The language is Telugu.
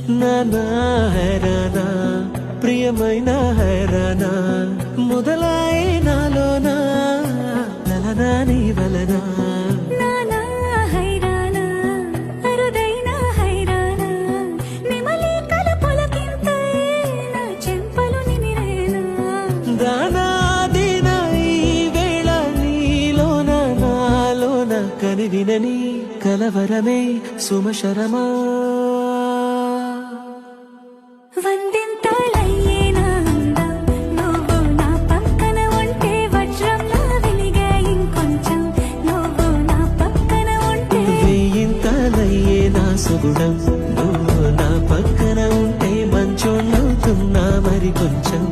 నానా హైరానా ప్రియమైన హైరానా మొదలాయే నాలోనా లలనా నీ వలనా కనివినని కలవరమే సుమశరమా వందింతలయ్యేనా నువ్వు నా పక్కన ఉంటే వజ్రంలా వెలిగే ఇంకొంచెం నువ్వు నా పక్కన ఉంటే వెయ్యింతలయ్యేనా సుగుణం నువ్వు నా పక్కన ఉంటే మంచోళ్ళవుతున్నా మరి కొంచెం